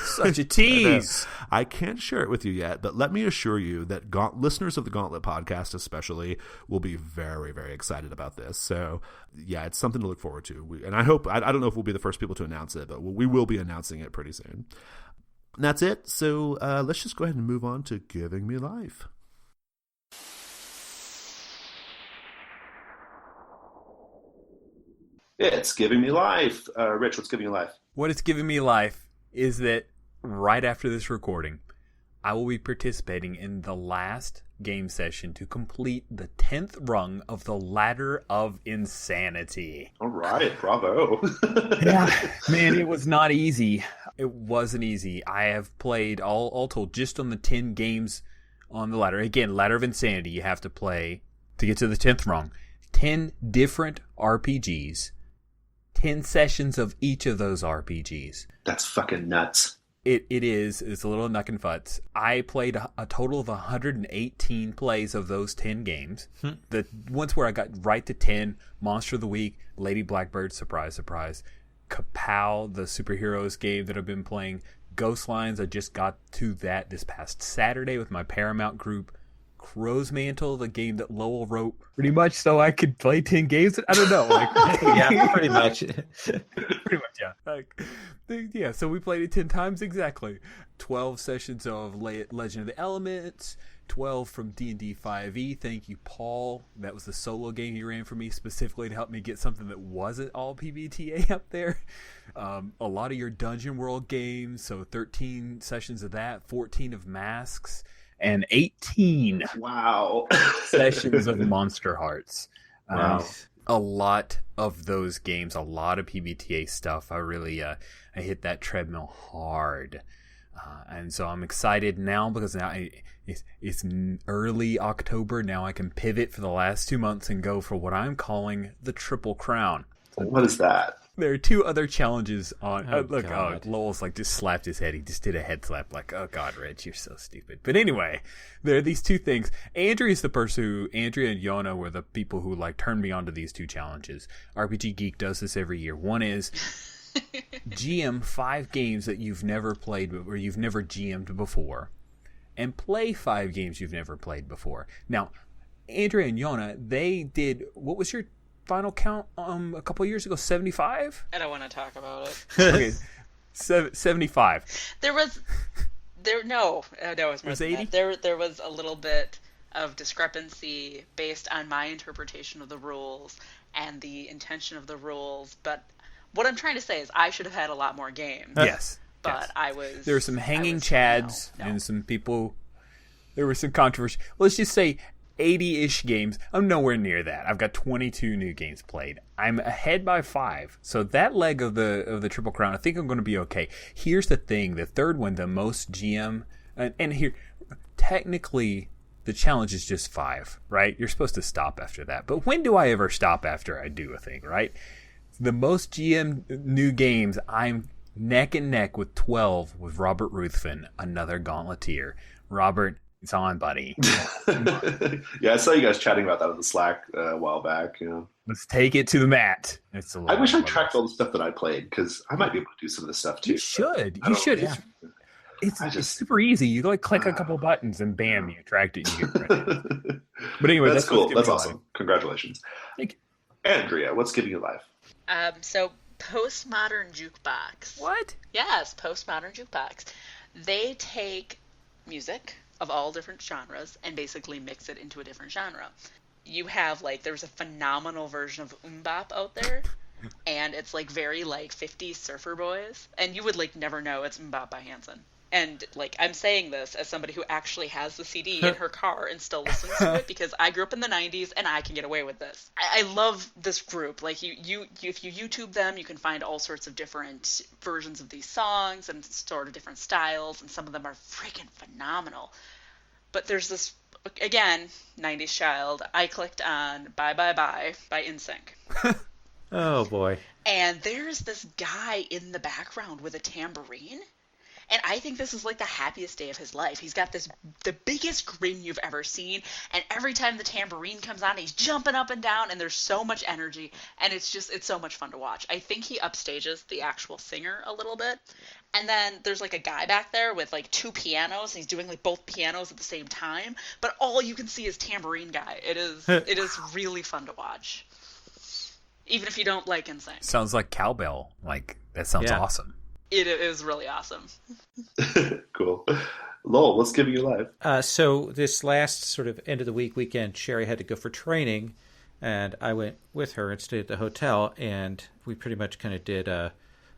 Such a tease. I can't share it with you yet, but let me assure you that listeners of the Gauntlet podcast especially will be very, very excited about this. So, yeah, it's something to look forward to. And I hope, I don't know if we'll be the first people to announce it, but we will be announcing it pretty soon. And that's it. So let's just go ahead and move on to Giving Me Life. It's Giving Me Life. Rich, what's giving you life? What is giving me life is that right after this recording, I will be participating in the last game session to complete the 10th rung of the Ladder of Insanity. All right, bravo. Yeah, man, it was not easy. It wasn't easy. I have played, all told, just on the 10 games on the ladder. Again, Ladder of Insanity, you have to play to get to the 10th rung. 10 different RPGs. 10 sessions of each of those RPGs. That's fucking nuts. It is. It's a little knuck and futz. I played a total of 118 plays of those 10 games. The ones where I got right to 10, Monster of the Week, Lady Blackbird, surprise, surprise. Kapow, the superheroes game that I've been playing. Ghost Lines, I just got to that this past Saturday with my Paramount group. Crow's Mantle, the game that Lowell wrote pretty much so I could play 10 games. I don't know. Yeah, pretty much. Yeah. So we played it 10 times exactly. 12 sessions of Legend of the Elements, 12 from D&D 5e. Thank you, Paul. That was the solo game he ran for me specifically to help me get something that wasn't all PBTA up there. A lot of your Dungeon World games, so 13 sessions of that, 14 of Masks, and 18 sessions of Monster Hearts. Wow. A lot of those games, a lot of PBTA stuff. I really I hit that treadmill hard. And so I'm excited now because now it's early October. Now I can pivot for the last 2 months and go for what I'm calling the Triple Crown. What is that? There are 2 other challenges on. God. Lowell's just slapped his head. He just did a head slap. Oh God, Rich, you're so stupid. But anyway, there are these 2 things. Andrea and Yona were the people who turned me on to these 2 challenges. RPG Geek does this every year. One is GM 5 games that you've never played or you've never GM'd before, and play 5 games you've never played before. Now, Andrea and Yona, they did. What was your final count a couple years ago? 75? I don't want to talk about it. Okay, 75. It was more than 80? that. There was a little bit of discrepancy based on my interpretation of the rules and the intention of the rules, but what I'm trying to say is I should have had a lot more games. Yes. But yes. There were some hanging chads and some people. There was some controversy. Let's just say 80-ish games. I'm nowhere near that. I've got 22 new games played. I'm ahead by 5. So that leg of the Triple Crown, I think I'm going to be okay. Here's the thing. The third one, the most GM, and here, technically, the challenge is just 5, right? You're supposed to stop after that. But when do I ever stop after I do a thing, right? The most GM new games, I'm neck and neck with 12 with Robert Ruthven, another Gauntleteer. Robert, it's on, buddy. Yeah, I saw you guys chatting about that on the Slack a while back. Let's take it to the mat. I wish I tracked all the stuff that I played because I might be able to do some of this stuff too. You should. Yeah. It's super easy. You click a couple buttons and bam, you tracked it. And you get ready. But anyway, that's cool. That's awesome. Congratulations. Thank you. Andrea, what's giving you life? So Postmodern Jukebox. What? Yes, Postmodern Jukebox. They take music of all different genres and basically mix it into a different genre. You have there's a phenomenal version of Mbop out there, and it's very 50s surfer boys, and you would never know it's Mbop by Hanson. And I'm saying this as somebody who actually has the CD in her car and still listens to it because I grew up in the 90s and I can get away with this. I love this group. If you YouTube them, you can find all sorts of different versions of these songs and sort of different styles, and some of them are freaking phenomenal. But there's this, again, 90s child. I clicked on Bye Bye Bye by NSYNC. Oh boy. And there's this guy in the background with a tambourine. And I think this is like the happiest day of his life. He's got the biggest grin you've ever seen. And every time the tambourine comes on, he's jumping up and down, and there's so much energy. And it's so much fun to watch. I think he upstages the actual singer a little bit. And then there's like a guy back there with like 2 pianos, and he's doing like both pianos at the same time. But all you can see is tambourine guy. It is really fun to watch. Even if you don't like Insane. Sounds like cowbell. Like, that sounds awesome. It is really awesome. Cool. Lowell, what's giving you life? So this last sort of end of the weekend, Sherry had to go for training, and I went with her and stayed at the hotel, and we pretty much kind of did a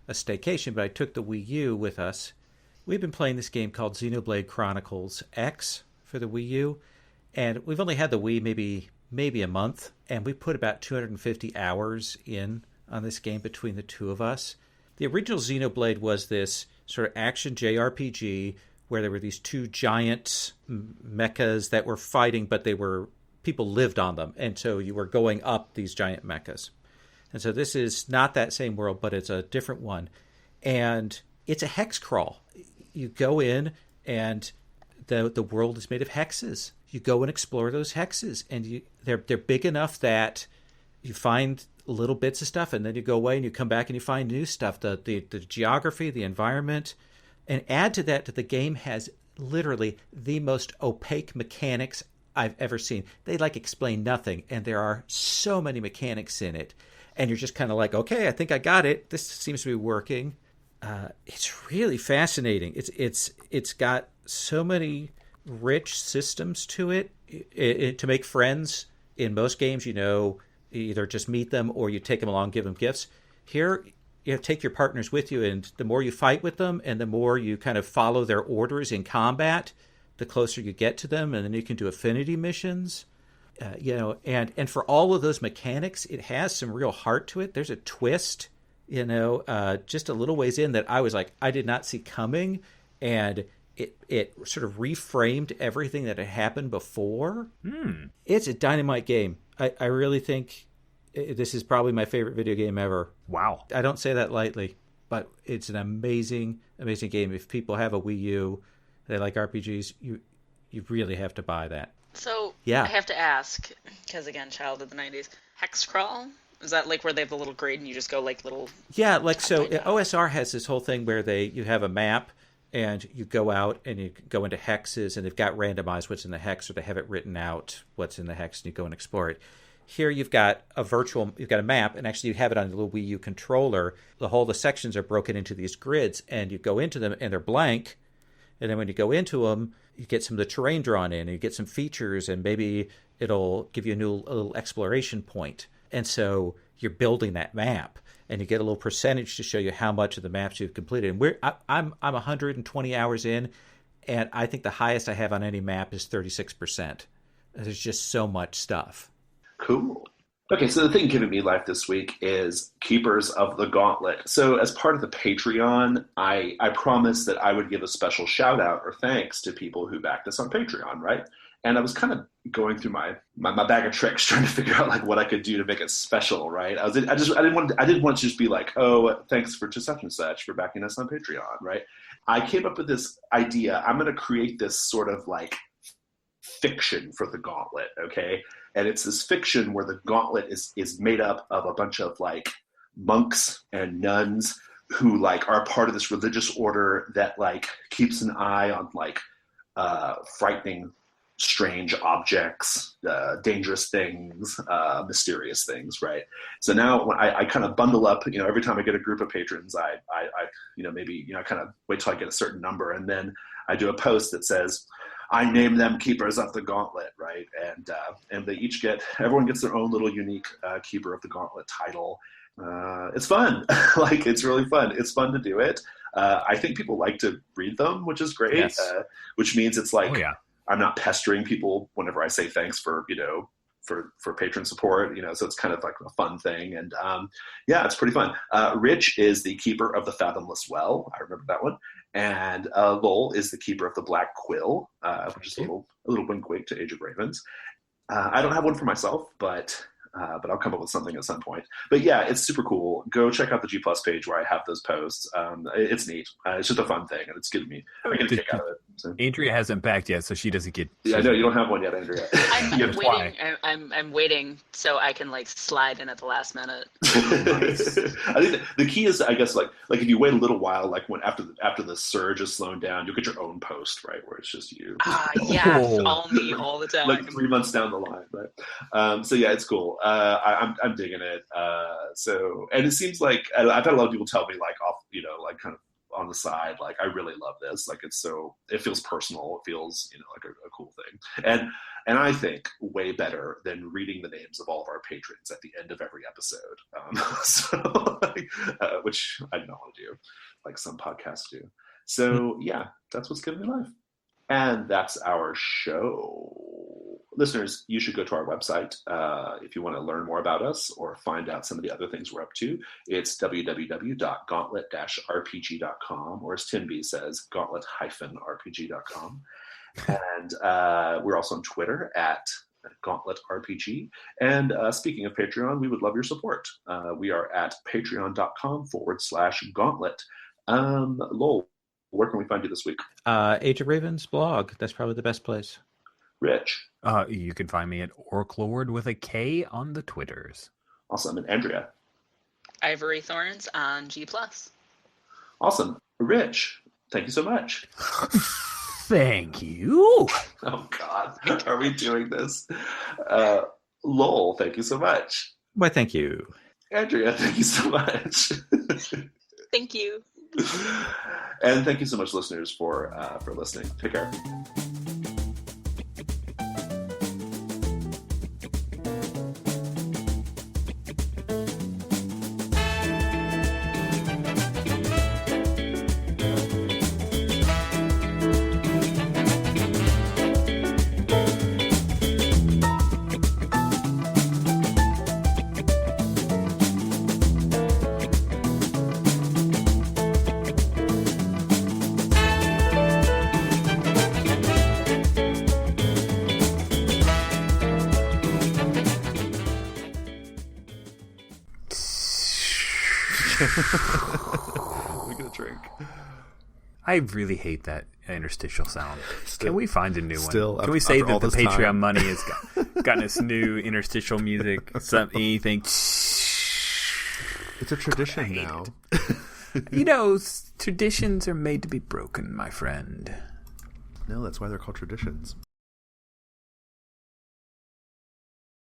staycation, but I took the Wii U with us. We've been playing this game called Xenoblade Chronicles X for the Wii U, and we've only had the Wii maybe a month, and we put about 250 hours in on this game between the two of us. The original Xenoblade was this sort of action JRPG where there were these 2 giant mechas that were fighting, but people lived on them, and so you were going up these giant mechas. And so this is not that same world, but it's a different one. And it's a hex crawl. You go in, and the world is made of hexes. You go and explore those hexes, and they're big enough that you find little bits of stuff, and then you go away and you come back and you find new stuff. The geography, the environment, and add to that the game has literally the most opaque mechanics I've ever seen. They explain nothing, and there are so many mechanics in it, and you're just kind of like, okay, I think I got it. This seems to be working. It's really fascinating. It's got so many rich systems to it. To make friends in most games, you either just meet them or you take them along, give them gifts. Here, you take your partners with you, and the more you fight with them and the more you kind of follow their orders in combat, the closer you get to them, and then you can do affinity missions. And for all of those mechanics, it has some real heart to it. There's a twist, just a little ways in that I was like, I did not see coming, and it sort of reframed everything that had happened before. It's a dynamite game. I really think this is probably my favorite video game ever. Wow. I don't say that lightly, but it's an amazing, amazing game. If people have a Wii U, they like RPGs, you really have to buy that. So, yeah. I have to ask, because again, child of the 90s, hex crawl? Is that like where they have the little grid and you just go like little... Yeah, so OSR has this whole thing where you have a map, and you go out and you go into hexes, and they've got randomized what's in the hex, or they have it written out what's in the hex, and you go and explore it. Here you've got a map, and actually you have it on the little Wii U controller. The sections are broken into these grids, and you go into them, and they're blank. And then when you go into them, you get some of the terrain drawn in, and you get some features, and maybe it'll give you a little exploration point. And so you're building that map, and you get a little percentage to show you how much of the maps you've completed. And I'm 120 hours in, and I think the highest I have on any map is 36%. There's just so much stuff. Cool. Okay, so the thing giving me life this week is Keepers of the Gauntlet. So as part of the Patreon, I promised that I would give a special shout out or thanks to people who backed us on Patreon, right? And I was kind of going through my bag of tricks, trying to figure out what I could do to make it special, right? I didn't want to just be like, oh, thanks for to such and such for backing us on Patreon, right? I came up with this idea. I'm going to create this sort of fiction for the Gauntlet, okay? And it's this fiction where the Gauntlet is made up of a bunch of monks and nuns who are part of this religious order that keeps an eye on frightening, strange objects, dangerous things, mysterious things, right? So now when I kind of bundle up, every time I get a group of patrons, I kind of wait till I get a certain number, and then I do a post that says, I name them Keepers of the Gauntlet, right? And they each everyone gets their own little unique Keeper of the Gauntlet title. It's fun. It's really fun. It's fun to do it. I think people like to read them, which is great. Yes. Which means it's I'm not pestering people whenever I say thanks for patron support, so it's kind of a fun thing. And it's pretty fun. Rich is the Keeper of the Fathomless Well. I remember that one. And Lowell is the Keeper of the Black Quill, which is a little wink wink to Age of Ravens. I don't have one for myself, but but I'll come up with something at some point. But yeah, it's super cool. Go check out the G Plus page where I have those posts. It's neat. It's just a fun thing, and it's giving me I get a kick out of it. So. Andrea hasn't backed yet, so she doesn't get. Yeah, no, you don't have one yet, Andrea. I'm waiting. I'm waiting so I can like slide in at the last minute. Nice. I think the key is, I guess, like if you wait a little while, like when after the surge is slowing down, you'll get your own post, right, where it's just you. Yeah, all me all the time. Like 3 months down the line, right? So yeah, it's cool. I'm digging it. And it seems like I've had a lot of people tell me like off, like kind of on the side, like I really love this. Like it feels personal. It feels like a cool thing. And I think way better than reading the names of all of our patrons at the end of every episode. Which I don't want to do, like some podcasts do. So yeah, that's what's giving me life. And that's our show. Listeners, you should go to our website if you want to learn more about us or find out some of the other things we're up to. It's www.gauntlet-rpg.com, or as Tim B says, gauntlet-rpg.com. And we're also on Twitter at GauntletRPG. And speaking of Patreon, we would love your support. We are at patreon.com/gauntlet. Lowell, where can we find you this week? Age of Ravens blog. That's probably the best place. Rich? You can find me at Orclord with a K on the Twitters. Awesome. And Andrea? Ivory Thorns on G+. Awesome. Rich, thank you so much. Thank you. Oh, God. Are we doing this? Lowell, thank you so much. Why, thank you. Andrea, thank you so much. Thank you. And thank you so much, listeners, for listening. Take care. We get a drink. I really hate that interstitial sound. Can we find a new one? Can we say that the Patreon money has gotten us new interstitial music? Anything? It's a tradition now. Traditions are made to be broken, my friend. No, that's why they're called traditions.